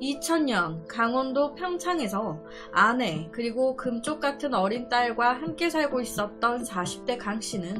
2000년 강원도 평창에서 아내 그리고 금쪽 같은 어린 딸과 함께 살고 있었던 40대 강씨는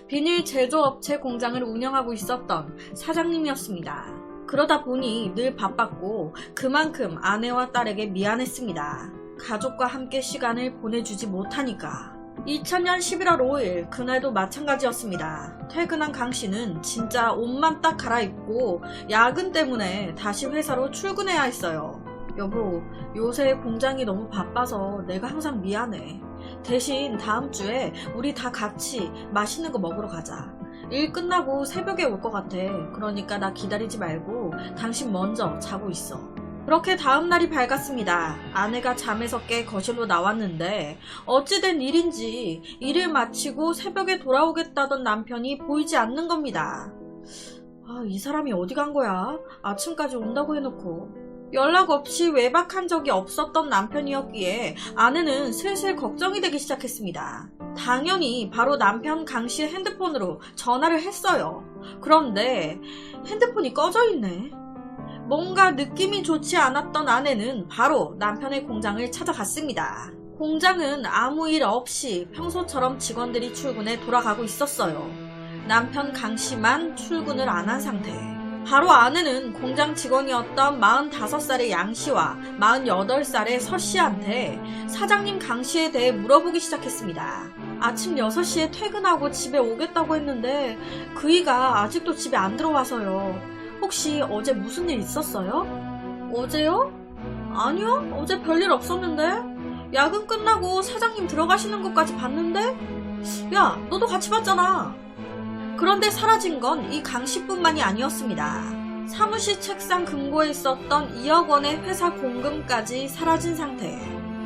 비닐 제조업체 공장을 운영하고 있었던 사장님이었습니다. 그러다 보니 늘 바빴고 그만큼 아내와 딸에게 미안했습니다. 가족과 함께 시간을 보내주지 못하니까. 2000년 11월 5일 그날도 마찬가지였습니다. 퇴근한 강씨는 진짜 옷만 딱 갈아입고 야근 때문에 다시 회사로 출근해야 했어요. 여보, 요새 공장이 너무 바빠서 내가 항상 미안해. 대신 다음 주에 우리 다 같이 맛있는 거 먹으러 가자. 일 끝나고 새벽에 올 것 같아. 그러니까 나 기다리지 말고 당신 먼저 자고 있어. 그렇게 다음날이 밝았습니다. 아내가 잠에서 깨 거실로 나왔는데 어찌된 일인지 일을 마치고 새벽에 돌아오겠다던 남편이 보이지 않는 겁니다. 이 사람이 어디 간 거야? 아침까지 온다고 해놓고. 연락 없이 외박한 적이 없었던 남편이었기에 아내는 슬슬 걱정이 되기 시작했습니다. 당연히 바로 남편 강씨의 핸드폰으로 전화를 했어요. 그런데 핸드폰이 꺼져 있네. 뭔가 느낌이 좋지 않았던 아내는 바로 남편의 공장을 찾아갔습니다. 공장은 아무 일 없이 평소처럼 직원들이 출근해 돌아가고 있었어요. 남편 강씨만 출근을 안 한 상태. 바로 아내는 공장 직원이었던 45살의 양씨와 48살의 서씨한테 사장님 강씨에 대해 물어보기 시작했습니다. 아침 6시에 퇴근하고 집에 오겠다고 했는데 그이가 아직도 집에 안 들어와서요. 혹시 어제 무슨 일 있었어요? 어제요? 아니요, 어제 별일 없었는데. 야근 끝나고 사장님 들어가시는 것까지 봤는데? 야, 너도 같이 봤잖아. 그런데 사라진 건 이 강씨뿐만이 아니었습니다. 사무실 책상 금고에 있었던 2억 원의 회사 공금까지 사라진 상태.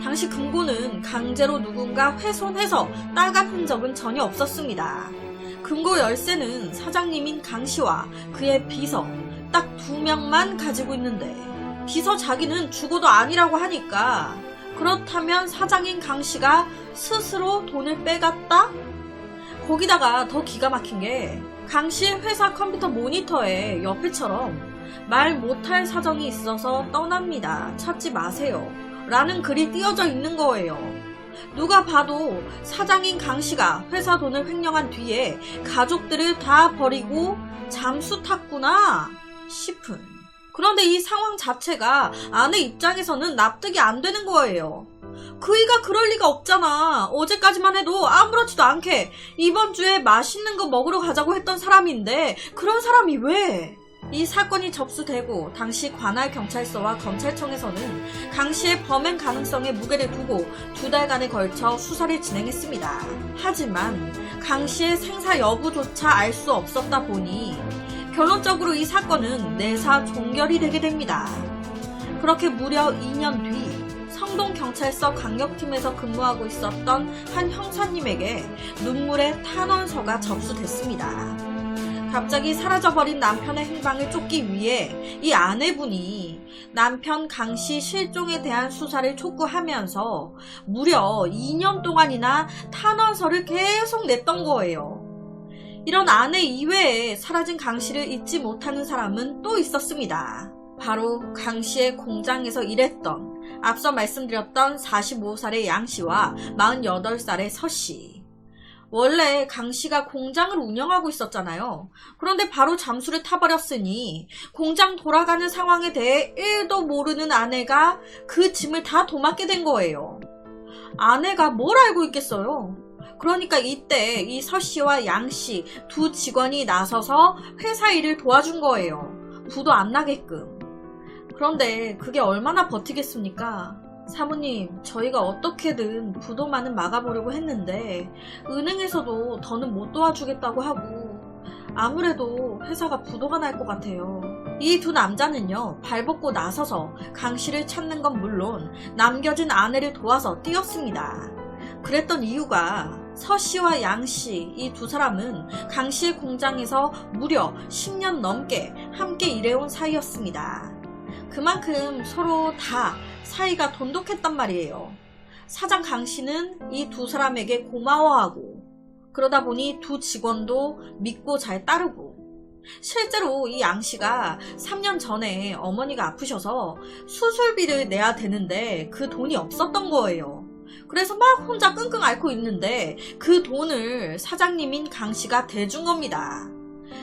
당시 금고는 강제로 누군가 훼손해서 따간 흔적은 전혀 없었습니다. 금고 열쇠는 사장님인 강씨와 그의 비서 딱 2명만 가지고 있는데 비서 자기는 죽어도 아니라고 하니까 그렇다면 사장인 강씨가 스스로 돈을 빼갔다? 거기다가 더 기가 막힌 게 강씨의 회사 컴퓨터 모니터에 옆에처럼 말 못할 사정이 있어서 떠납니다. 찾지 마세요. 라는 글이 띄어져 있는 거예요. 누가 봐도 사장인 강씨가 회사 돈을 횡령한 뒤에 가족들을 다 버리고 잠수 탔구나 싶은. 그런데 이 상황 자체가 아내 입장에서는 납득이 안 되는 거예요. 그이가 그럴 리가 없잖아. 어제까지만 해도 아무렇지도 않게 이번 주에 맛있는 거 먹으러 가자고 했던 사람인데 그런 사람이 왜? 이 사건이 접수되고 당시 관할 경찰서와 검찰청에서는 강씨의 범행 가능성에 무게를 두고 2달간에 걸쳐 수사를 진행했습니다. 하지만 강씨의 생사 여부조차 알 수 없었다 보니 결론적으로 이 사건은 내사 종결이 되게 됩니다. 그렇게 무려 2년 뒤 성동경찰서 강력팀에서 근무하고 있었던 한 형사님에게 눈물의 탄원서가 접수됐습니다. 갑자기 사라져버린 남편의 행방을 쫓기 위해 이 아내분이 남편 강씨 실종에 대한 수사를 촉구하면서 무려 2년 동안이나 탄원서를 계속 냈던 거예요. 이런 아내 이외에 사라진 강씨를 잊지 못하는 사람은 또 있었습니다. 바로 강씨의 공장에서 일했던 앞서 말씀드렸던 45살의 양씨와 48살의 서씨. 원래 강씨가 공장을 운영하고 있었잖아요. 그런데 바로 잠수를 타버렸으니 공장 돌아가는 상황에 대해 1도 모르는 아내가 그 짐을 다 도맡게 된 거예요. 아내가 뭘 알고 있겠어요. 그러니까 이때 이 서씨와 양씨 두 직원이 나서서 회사 일을 도와준 거예요. 부도 안 나게끔. 그런데 그게 얼마나 버티겠습니까? 사모님, 저희가 어떻게든 부도만은 막아보려고 했는데 은행에서도 더는 못 도와주겠다고 하고 아무래도 회사가 부도가 날 것 같아요. 이 두 남자는요, 발벗고 나서서 강씨를 찾는 건 물론 남겨진 아내를 도와서 뛰었습니다. 그랬던 이유가 서씨와 양씨 이 두 사람은 강씨의 공장에서 무려 10년 넘게 함께 일해온 사이였습니다. 그만큼 서로 다 사이가 돈독했단 말이에요. 사장 강씨는 이 두 사람에게 고마워하고 그러다 보니 두 직원도 믿고 잘 따르고 실제로 이 양 씨가 3년 전에 어머니가 아프셔서 수술비를 내야 되는데 그 돈이 없었던 거예요. 그래서 막 혼자 끙끙 앓고 있는데 그 돈을 사장님인 강 씨가 대준 겁니다.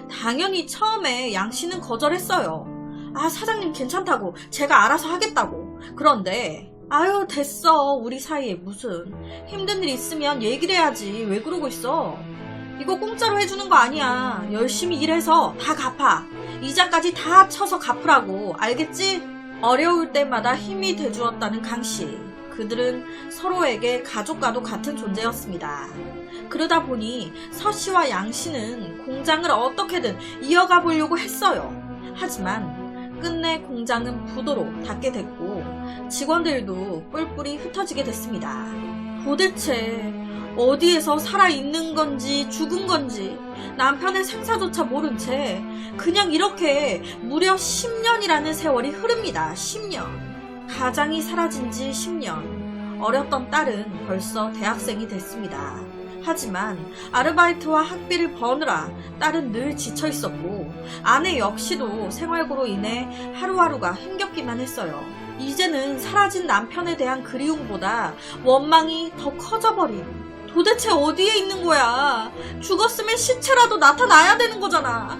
당연히 처음에 양 씨는 거절했어요. 아, 사장님 괜찮다고, 제가 알아서 하겠다고. 그런데 아유, 됐어. 우리 사이에 무슨 힘든 일 있으면 얘기를 해야지. 왜 그러고 있어? 이거 공짜로 해주는 거 아니야. 열심히 일해서 다 갚아. 이자까지 다 쳐서 갚으라고. 알겠지? 어려울 때마다 힘이 돼주었다는 강씨. 그들은 서로에게 가족과도 같은 존재였습니다. 그러다 보니 서씨와 양씨는 공장을 어떻게든 이어가 보려고 했어요. 하지만 끝내 공장은 부도로 닫게 됐고 직원들도 뿔뿔이 흩어지게 됐습니다. 도대체 어디에서 살아있는 건지 죽은 건지 남편의 생사조차 모른 채 그냥 이렇게 무려 10년이라는 세월이 흐릅니다. 10년. 가장이 사라진 지 10년. 어렸던 딸은 벌써 대학생이 됐습니다. 하지만 아르바이트와 학비를 버느라 딸은 늘 지쳐 있었고 아내 역시도 생활고로 인해 하루하루가 힘겹기만 했어요. 이제는 사라진 남편에 대한 그리움보다 원망이 더 커져버린. 도대체 어디에 있는 거야? 죽었으면 시체라도 나타나야 되는 거잖아.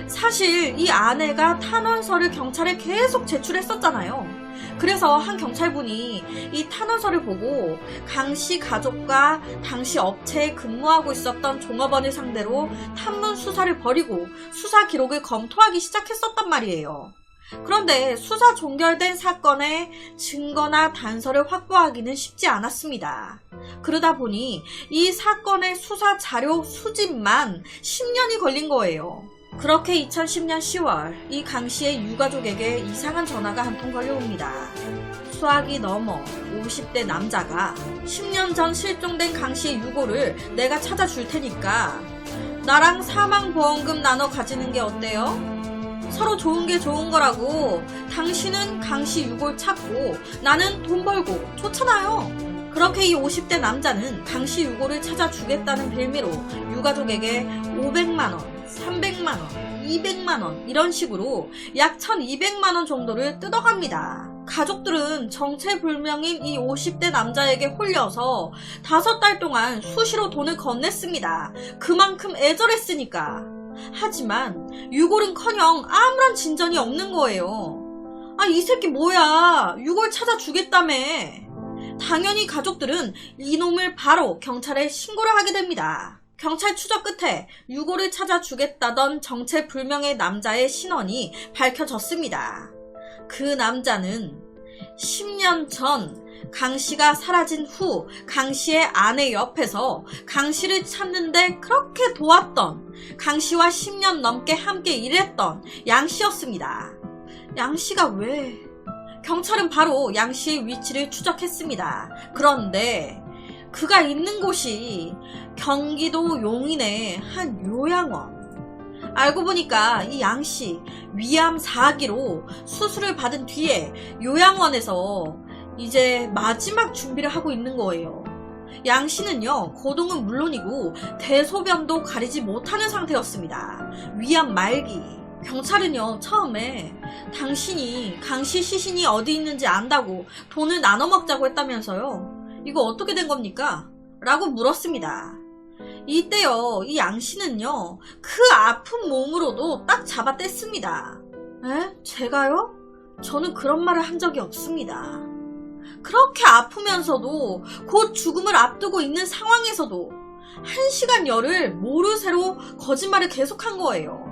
사실 이 아내가 탄원서를 경찰에 계속 제출했었잖아요. 그래서 한 경찰분이 이 탄원서를 보고 강씨 가족과 당시 업체에 근무하고 있었던 종업원을 상대로 탐문 수사를 벌이고 수사 기록을 검토하기 시작했었단 말이에요. 그런데 수사 종결된 사건의 증거나 단서를 확보하기는 쉽지 않았습니다. 그러다 보니 이 사건의 수사 자료 수집만 10년이 걸린 거예요. 그렇게 2010년 10월 이 강씨의 유가족에게 이상한 전화가 한 통 걸려옵니다. 수학이 넘어 50대 남자가 10년 전 실종된 강씨의 유고를 내가 찾아줄 테니까 나랑 사망보험금 나눠 가지는 게 어때요? 서로 좋은 게 좋은 거라고. 당신은 강씨 유골 찾고 나는 돈 벌고 좋잖아요. 그렇게 이 50대 남자는 강씨 유골을 찾아주겠다는 빌미로 유가족에게 500만원, 300만원, 200만원 이런 식으로 약 1200만원 정도를 뜯어갑니다. 가족들은 정체불명인 이 50대 남자에게 홀려서 5달 동안 수시로 돈을 건넸습니다. 그만큼 애절했으니까. 하지만 유골은커녕 아무런 진전이 없는 거예요. 아, 이 새끼 뭐야. 유골 찾아주겠다며. 당연히 가족들은 이놈을 바로 경찰에 신고를 하게 됩니다. 경찰 추적 끝에 유골을 찾아주겠다던 정체불명의 남자의 신원이 밝혀졌습니다. 그 남자는 10년 전 강씨가 사라진 후 강씨의 아내 옆에서 강씨를 찾는데 그렇게 도왔던, 강씨와 10년 넘게 함께 일했던 양씨였습니다. 양씨가 왜? 경찰은 바로 양씨의 위치를 추적했습니다. 그런데 그가 있는 곳이 경기도 용인의 한 요양원. 알고 보니까 이 양씨 위암 4기로 수술을 받은 뒤에 요양원에서 이제 마지막 준비를 하고 있는 거예요. 양씨는요, 고동은 물론이고 대소변도 가리지 못하는 상태였습니다. 위암 말기. 경찰은요, 처음에 당신이 강씨 시신이 어디 있는지 안다고 돈을 나눠 먹자고 했다면서요. 이거 어떻게 된 겁니까? 라고 물었습니다. 이때요, 이 양씨는요, 그 아픈 몸으로도 딱 잡아뗐습니다. 에? 제가요? 저는 그런 말을 한 적이 없습니다. 그렇게 아프면서도 곧 죽음을 앞두고 있는 상황에서도 1시간 열을 모르쇠로 거짓말을 계속한 거예요.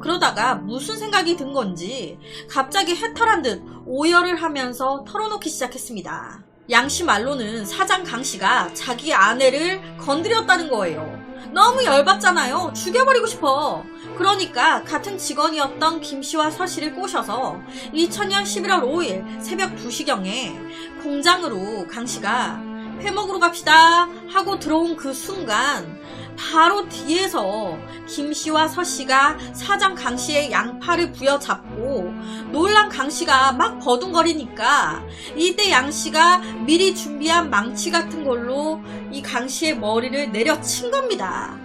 그러다가 무슨 생각이 든 건지 갑자기 해탈한 듯 오열을 하면서 털어놓기 시작했습니다. 양씨 말로는 사장 강씨가 자기 아내를 건드렸다는 거예요. 너무 열받잖아요. 죽여버리고 싶어. 그러니까 같은 직원이었던 김씨와 서씨를 꼬셔서 2000년 11월 5일 새벽 2시경에 공장으로 강씨가 회 먹으러 갑시다 하고 들어온 그 순간 바로 뒤에서 김씨와 서씨가 사장 강씨의 양팔을 부여잡고 놀란 강씨가 막 버둥거리니까 이때 양씨가 미리 준비한 망치 같은 걸로 이 강씨의 머리를 내려친 겁니다.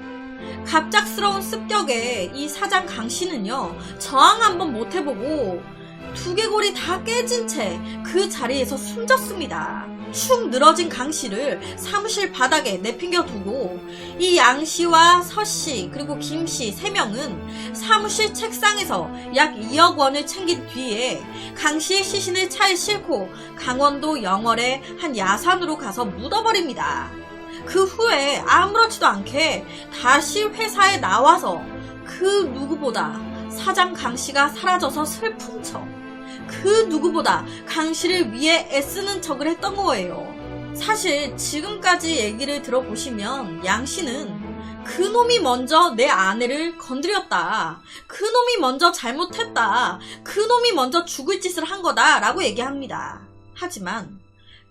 갑작스러운 습격에 이 사장 강씨는요, 저항 한번 못 해보고 두개골이 다 깨진 채 그 자리에서 숨졌습니다. 축 늘어진 강씨를 사무실 바닥에 내팽겨두고 이 양씨와 서씨 그리고 김씨 3명은 사무실 책상에서 약 2억 원을 챙긴 뒤에 강씨의 시신을 차에 싣고 강원도 영월의 한 야산으로 가서 묻어버립니다. 그 후에 아무렇지도 않게 다시 회사에 나와서 그 누구보다 사장 강씨가 사라져서 슬픈 척, 그 누구보다 강씨를 위해 애쓰는 척을 했던 거예요. 사실 지금까지 얘기를 들어보시면 양씨는 그놈이 먼저 내 아내를 건드렸다, 그놈이 먼저 잘못했다, 그놈이 먼저 죽을 짓을 한 거다 라고 얘기합니다. 하지만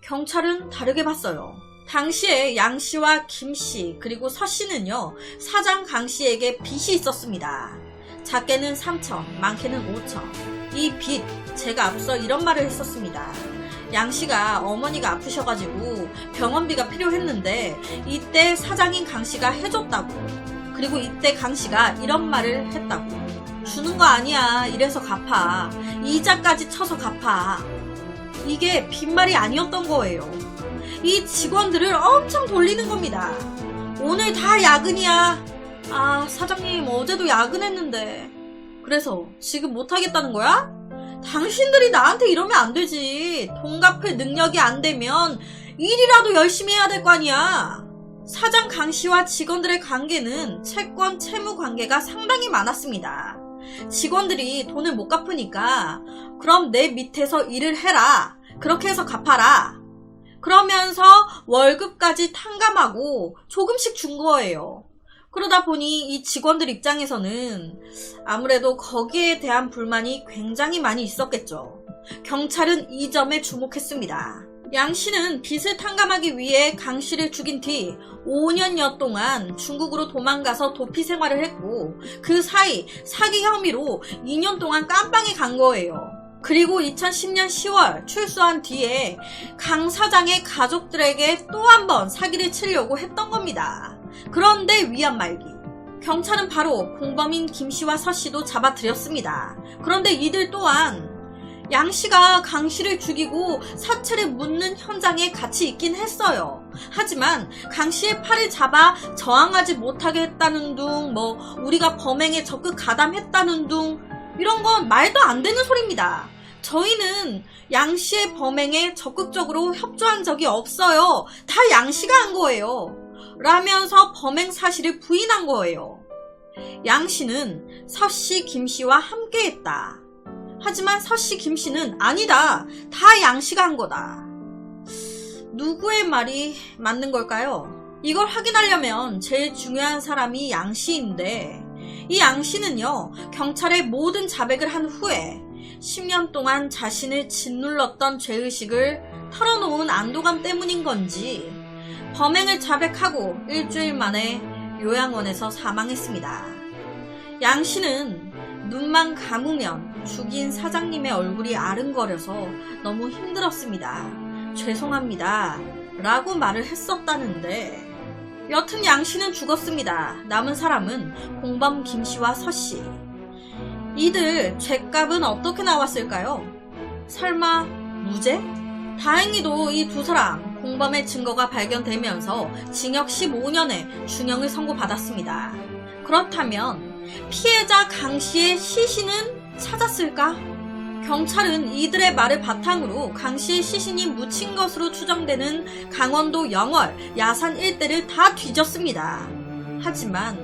경찰은 다르게 봤어요. 당시에 양씨와 김씨 그리고 서씨는요, 사장 강씨에게 빚이 있었습니다. 작게는 3천, 많게는 5천. 이 빚, 제가 앞서 이런 말을 했었습니다. 양씨가 어머니가 아프셔가지고 병원비가 필요했는데 이때 사장인 강씨가 해줬다고. 그리고 이때 강씨가 이런 말을 했다고. 주는 거 아니야, 이래서 갚아. 이자까지 쳐서 갚아. 이게 빈말이 아니었던 거예요. 이 직원들을 엄청 돌리는 겁니다. 오늘 다 야근이야. 아, 사장님 어제도 야근했는데. 그래서 지금 못하겠다는 거야? 당신들이 나한테 이러면 안 되지. 돈 갚을 능력이 안 되면 일이라도 열심히 해야 될 거 아니야. 사장 강씨와 직원들의 관계는 채권 채무 관계가 상당히 많았습니다. 직원들이 돈을 못 갚으니까 그럼 내 밑에서 일을 해라. 그렇게 해서 갚아라. 그러면서 월급까지 탕감하고 조금씩 준 거예요. 그러다 보니 이 직원들 입장에서는 아무래도 거기에 대한 불만이 굉장히 많이 있었겠죠. 경찰은 이 점에 주목했습니다. 양 씨는 빚을 탕감하기 위해 강 씨를 죽인 뒤 5년여 동안 중국으로 도망가서 도피 생활을 했고, 그 사이 사기 혐의로 2년 동안 깜빵에 간 거예요. 그리고 2010년 10월 출소한 뒤에 강 사장의 가족들에게 또 한 번 사기를 치려고 했던 겁니다. 그런데 위안 말기. 경찰은 바로 공범인 김씨와 서씨도 잡아들였습니다. 그런데 이들 또한 양씨가 강씨를 죽이고 사체를 묻는 현장에 같이 있긴 했어요. 하지만 강씨의 팔을 잡아 저항하지 못하게 했다는 둥, 우리가 범행에 적극 가담했다는 둥, 이런 건 말도 안 되는 소리입니다. 저희는 양씨의 범행에 적극적으로 협조한 적이 없어요. 다 양씨가 한 거예요. 라면서 범행 사실을 부인한 거예요. 양씨는 서씨, 김씨와 함께 했다. 하지만 서씨, 김씨는 아니다. 다 양씨가 한 거다. 누구의 말이 맞는 걸까요? 이걸 확인하려면 제일 중요한 사람이 양씨인데, 이 양씨는요, 경찰의 모든 자백을 한 후에 10년 동안 자신을 짓눌렀던 죄의식을 털어놓은 안도감 때문인 건지 범행을 자백하고 일주일 만에 요양원에서 사망했습니다. 양 씨는 눈만 감으면 죽인 사장님의 얼굴이 아른거려서 너무 힘들었습니다. 죄송합니다. 라고 말을 했었다는데, 여튼 양 씨는 죽었습니다. 남은 사람은 공범 김 씨와 서 씨. 이들 죄값은 어떻게 나왔을까요? 설마 무죄? 다행히도 이 두 사람 공범의 증거가 발견되면서 징역 15년의 중형을 선고받았습니다. 그렇다면 피해자 강 씨의 시신은 찾았을까? 경찰은 이들의 말을 바탕으로 강 씨의 시신이 묻힌 것으로 추정되는 강원도 영월, 야산 일대를 다 뒤졌습니다. 하지만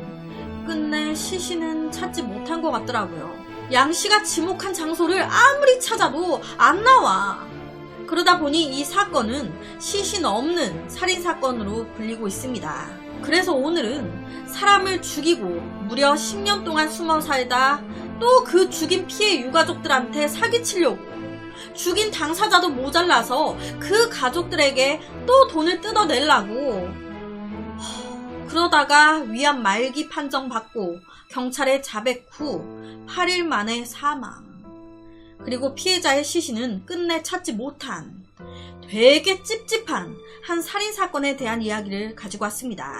끝내 시신은 찾지 못한 것 같더라고요. 양 씨가 지목한 장소를 아무리 찾아도 안 나와. 그러다 보니 이 사건은 시신 없는 살인사건으로 불리고 있습니다. 그래서 오늘은 사람을 죽이고 무려 10년 동안 숨어 살다 또 그 죽인 피해 유가족들한테 사기치려고, 죽인 당사자도 모자라서 그 가족들에게 또 돈을 뜯어내려고, 그러다가 위안 말기 판정받고 경찰에 자백 후 8일 만에 사망. 그리고 피해자의 시신은 끝내 찾지 못한 되게 찝찝한 한 살인사건에 대한 이야기를 가지고 왔습니다.